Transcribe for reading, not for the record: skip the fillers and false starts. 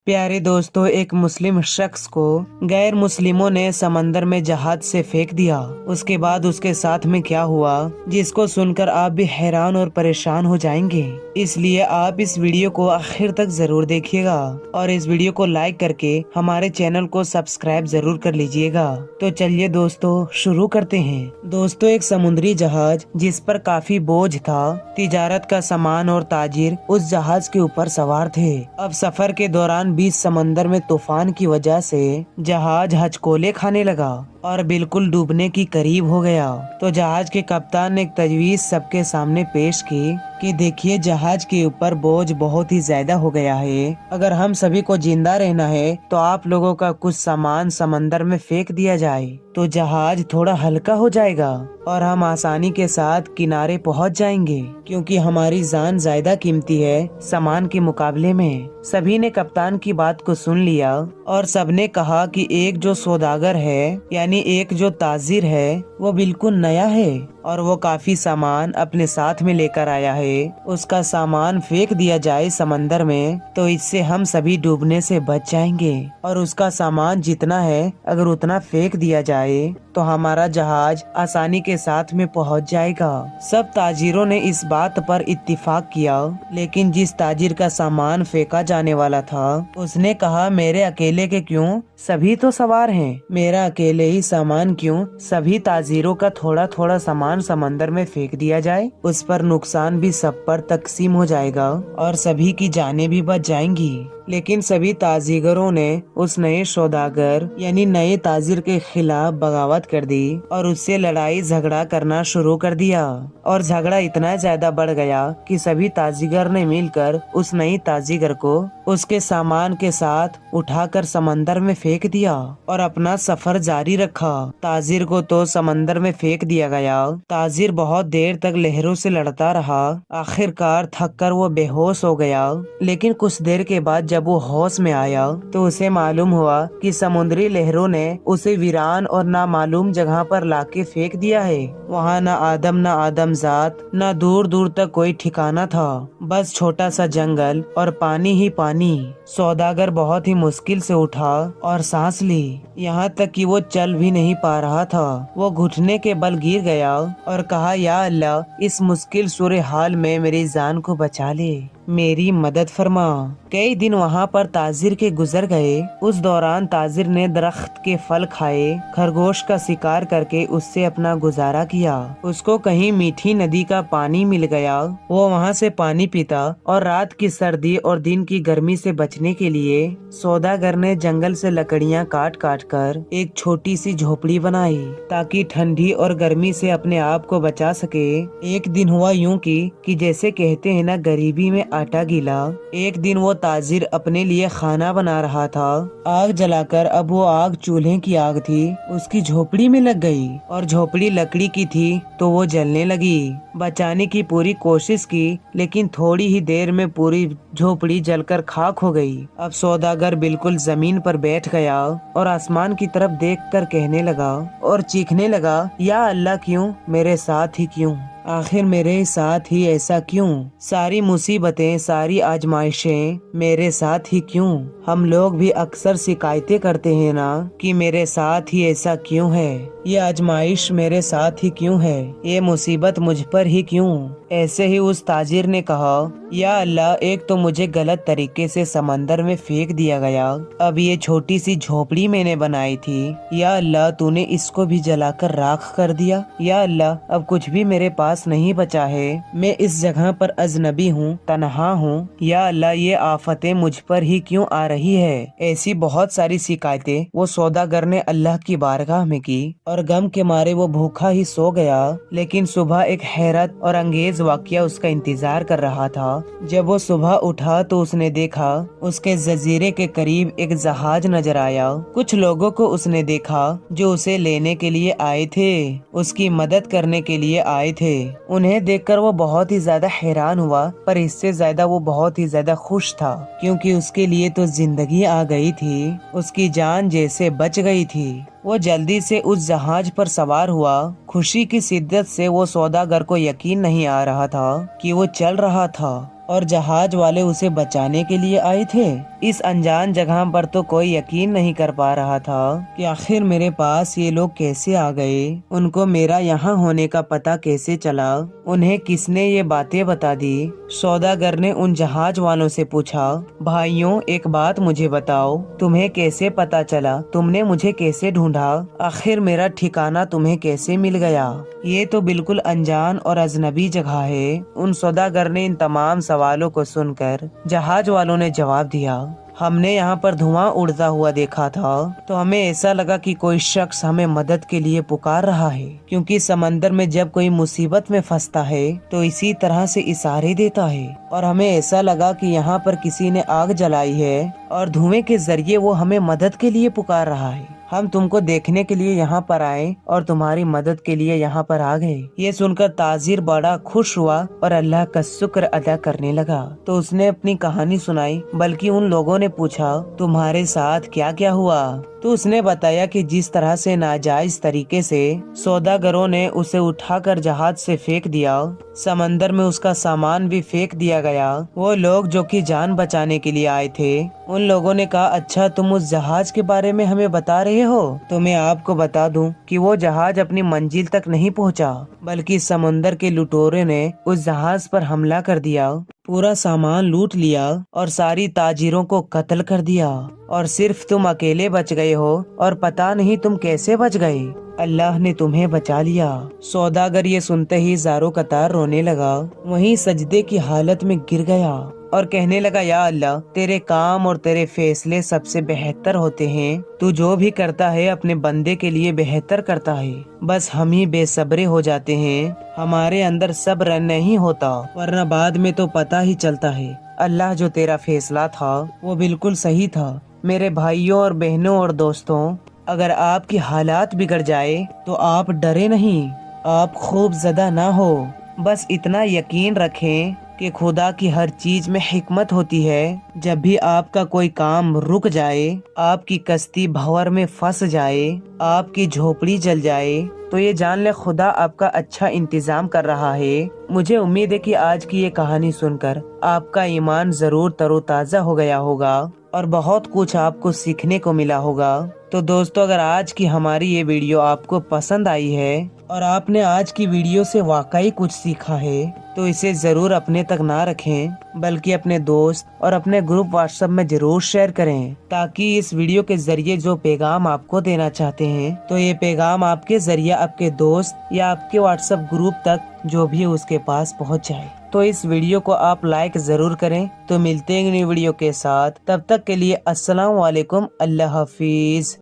प्यारे दोस्तों, एक मुस्लिम शख्स को गैर मुस्लिमों ने समंदर में जहाज से फेंक दिया। उसके बाद उसके साथ में क्या हुआ, जिसको सुनकर आप भी हैरान और परेशान हो जाएंगे। इसलिए आप इस वीडियो को आखिर तक जरूर देखिएगा और इस वीडियो को लाइक करके हमारे चैनल को सब्सक्राइब जरूर कर लीजिएगा। तो चलिए दोस्तों, शुरू करते हैं। दोस्तों, एक समुद्री जहाज जिस पर काफी बोझ था, तिजारत का सामान और ताजिर उस जहाज के ऊपर सवार थे। अब सफर के दौरान बीच समंदर में तूफान की वजह से जहाज हचकोले खाने लगा और बिल्कुल डूबने की करीब हो गया। तो जहाज के कप्तान ने एक तजवीज सबके सामने पेश की कि देखिए, जहाज के ऊपर बोझ बहुत ही ज्यादा हो गया है। अगर हम सभी को जिंदा रहना है तो आप लोगों का कुछ सामान समंदर में फेंक दिया जाए तो जहाज थोड़ा हल्का हो जाएगा और हम आसानी के साथ किनारे पहुंच जाएंगे, क्योंकि हमारी जान ज्यादा कीमती है सामान के मुकाबले में। सभी ने कप्तान की बात को सुन लिया और सबने कहा कि एक जो सौदागर है, यानी एक जो ताजिर है, वो बिल्कुल नया है और वो काफी सामान अपने साथ में लेकर आया है। उसका सामान फेंक दिया जाए समंदर में तो इससे हम सभी डूबने से बच जाएंगे, और उसका सामान जितना है अगर उतना फेंक दिया जाए तो हमारा जहाज आसानी के साथ में पहुंच जाएगा। सब ताजिरों ने इस बात पर इत्तिफाक किया, लेकिन जिस ताजिर का सामान फेंका जाने वाला था उसने कहा, मेरे अकेले के क्यों, सभी तो सवार हैं, मेरा अकेले ही सामान क्यों, सभी ताजिरों का थोड़ा थोड़ा सामान समंदर में फेंक दिया जाए, उस पर नुकसान भी सब पर तकसीम हो जाएगा और सभी की जानें भी बच जाएंगी। लेकिन सभी ताजिगरों ने उस नए सौदागर यानी नए ताजिर के खिलाफ बगावत कर दी और उससे लड़ाई झगड़ा करना शुरू कर दिया, और झगड़ा इतना ज्यादा बढ़ गया कि सभी ताजिगर ने मिलकर उस नई ताजिगर को उसके सामान के साथ उठाकर समंदर में फेंक दिया और अपना सफर जारी रखा। ताजिर को तो समंदर में फेंक दिया गया। ताजिर बहुत देर तक लहरों से लड़ता रहा। आखिरकार थककर वो बेहोश हो गया। लेकिन कुछ देर के बाद जब वो होश में आया तो उसे मालूम हुआ कि समुद्री लहरों ने उसे वीरान और नामालूम जगह पर लाके फेंक दिया है। वहाँ न आदम न आदमजात, न दूर दूर तक कोई ठिकाना था, बस छोटा सा जंगल और पानी ही पानी। सौदागर बहुत ही मुश्किल से उठा और सांस ली, यहाँ तक कि वो चल भी नहीं पा रहा था। वो घुटने के बल गिर गया और कहा, या अल्लाह, इस मुश्किल सूरत हाल में मेरी जान को बचा ले, मेरी मदद फरमा। कई दिन वहाँ पर ताजिर के गुजर गए। उस दौरान ताजिर ने दरख्त के फल खाए, खरगोश का शिकार करके उससे अपना गुजारा किया। उसको कहीं मीठी नदी का पानी मिल गया, वो वहाँ से पानी पीता और रात की सर्दी और दिन की गर्मी से बचने के लिए सौदागर ने जंगल से लकड़ियाँ काट काट कर एक छोटी सी झोपड़ी बनाई ताकि ठंडी और गर्मी से अपने आप को बचा सके। एक दिन हुआ यूं कि जैसे कहते हैं ना, गरीबी में आटा गीला। एक दिन वो ताजिर अपने लिए खाना बना रहा था। आग जलाकर, अब वो आग चूल्हे की आग थी, उसकी झोपड़ी में लग गई और झोपड़ी लकड़ी की थी तो वो जलने लगी। बचाने की पूरी कोशिश की, लेकिन थोड़ी ही देर में पूरी झोपड़ी जलकर खाक हो गई। अब सौदागर बिल्कुल जमीन पर बैठ गया और आसमान की तरफ देखकर कहने लगा और चीखने लगा, या अल्लाह, क्यों मेरे साथ ही क्यों, आखिर मेरे साथ ही ऐसा क्यों, सारी मुसीबतें सारी आजमाइशें मेरे साथ ही क्यों। हम लोग भी अक्सर शिकायतें करते हैं ना कि मेरे साथ ही ऐसा क्यों है, ये आजमाइश मेरे साथ ही क्यों है, ये मुसीबत मुझ पर ही क्यों। ऐसे ही उस ताजिर ने कहा, या अल्लाह, एक तो मुझे गलत तरीके से समंदर में फेंक दिया गया, अब ये छोटी सी झोपड़ी मैंने बनाई थी, या अल्लाह, तूने इसको भी जलाकर राख कर दिया। या अल्लाह, अब कुछ भी मेरे पास नहीं बचा है, मैं इस जगह पर अजनबी हूँ, तन्हा हूँ। या अल्लाह, ये आफतें मुझ पर ही क्यों आ रही है। ऐसी बहुत सारी शिकायतें वो सौदागर ने अल्लाह की बारगाह में की और गम के मारे वो भूखा ही सो गया। लेकिन सुबह एक हैरत और अंगेज वाकया उसका इंतजार कर रहा था। जब वो सुबह उठा तो उसने देखा उसके जजीरे के करीब एक जहाज नजर आया। कुछ लोगों को उसने देखा जो उसे लेने के लिए आए थे, उसकी मदद करने के लिए आए थे। उन्हें देखकर वो बहुत ही ज्यादा हैरान हुआ, पर इससे ज्यादा वो बहुत ही ज्यादा खुश था, क्योंकि उसके लिए तो जिंदगी आ गई थी, उसकी जान जैसे बच गई थी। वो जल्दी से उस जहाज पर सवार हुआ। खुशी की शिद्दत से वो सौदागर को यकीन नहीं आ रहा था कि वो चल रहा था और जहाज वाले उसे बचाने के लिए आए थे। इस अनजान जगह पर तो कोई यकीन नहीं कर पा रहा था कि आखिर मेरे पास ये लोग कैसे आ गए, उनको मेरा यहाँ होने का पता कैसे चला, उन्हें किसने ये बातें बता दी। सौदागर ने उन जहाज वालों से पूछा, भाइयों एक बात मुझे बताओ, तुम्हें कैसे पता चला, तुमने मुझे कैसे ढूंढा, आखिर मेरा ठिकाना तुम्हें कैसे मिल गया? ये तो बिल्कुल अनजान और अजनबी जगह है। उन सौदागर ने इन तमाम सवालों को सुनकर जहाज वालों ने जवाब दिया, हमने यहाँ पर धुआं उड़ता हुआ देखा था तो हमें ऐसा लगा कि कोई शख्स हमें मदद के लिए पुकार रहा है, क्योंकि समंदर में जब कोई मुसीबत में फंसता है तो इसी तरह से इशारे देता है, और हमें ऐसा लगा कि यहाँ पर किसी ने आग जलाई है और धुएं के जरिए वो हमें मदद के लिए पुकार रहा है। हम तुमको देखने के लिए यहाँ पर आए और तुम्हारी मदद के लिए यहाँ पर आ गए। ये सुनकर ताजिर बड़ा खुश हुआ और अल्लाह का शुक्र अदा करने लगा। तो उसने अपनी कहानी सुनाई, बल्कि उन लोगों ने पूछा, तुम्हारे साथ क्या क्या हुआ? तो उसने बताया कि जिस तरह से नाजायज तरीके से सौदागरों ने उसे उठाकर जहाज से फेंक दिया, समंदर में उसका सामान भी फेंक दिया गया। वो लोग जो कि जान बचाने के लिए आए थे, उन लोगों ने कहा, अच्छा तुम उस जहाज के बारे में हमें बता रहे हो? तो मैं आपको बता दूं कि वो जहाज अपनी मंजिल तक नहीं पहुंचा, बल्कि समुंदर के लुटेरों ने उस जहाज पर हमला कर दिया, पूरा सामान लूट लिया और सारी ताजिरों को कत्ल कर दिया, और सिर्फ तुम अकेले बच गए हो और पता नहीं तुम कैसे बच गए। अल्लाह ने तुम्हें बचा लिया। सौदागर ये सुनते ही ज़ारो कतार रोने लगा, वहीं सजदे की हालत में गिर गया और कहने लगा, या अल्लाह, तेरे काम और तेरे फैसले सबसे बेहतर होते हैं। तू जो भी करता है अपने बंदे के लिए बेहतर करता है। बस हम ही बेसब्रे हो जाते हैं, हमारे अंदर सब्र नहीं होता, वरना बाद में तो पता ही चलता है। अल्लाह जो तेरा फैसला था वो बिल्कुल सही था। मेरे भाइयों और बहनों और दोस्तों, अगर आपकी हालात बिगड़ जाए तो आप डरे नहीं, आप खूब ज़दा ना हो। बस इतना यकीन रखें कि खुदा की हर चीज में हिकमत होती है। जब भी आपका कोई काम रुक जाए, आपकी कश्ती भंवर में फंस जाए, आपकी झोपड़ी जल जाए, तो ये जान ले खुदा आपका अच्छा इंतजाम कर रहा है। मुझे उम्मीद है कि आज की ये कहानी सुनकर आपका ईमान जरूर तरोताजा हो गया होगा और बहुत कुछ आपको सीखने को मिला होगा। तो दोस्तों, अगर आज की हमारी ये वीडियो आपको पसंद आई है और आपने आज की वीडियो से वाकई कुछ सीखा है, तो इसे जरूर अपने तक ना रखें, बल्कि अपने दोस्त और अपने ग्रुप व्हाट्सएप में जरूर शेयर करें, ताकि इस वीडियो के जरिए जो पैगाम आपको देना चाहते हैं, तो ये पैगाम आपके जरिए आपके दोस्त या आपके व्हाट्सएप ग्रुप तक जो भी उसके पास पहुंच जाए। तो इस वीडियो को आप लाइक जरूर करें। तो मिलते हैं नई वीडियो के साथ, तब तक के लिए अस्सलाम वालेकुम, अल्लाह हाफिज।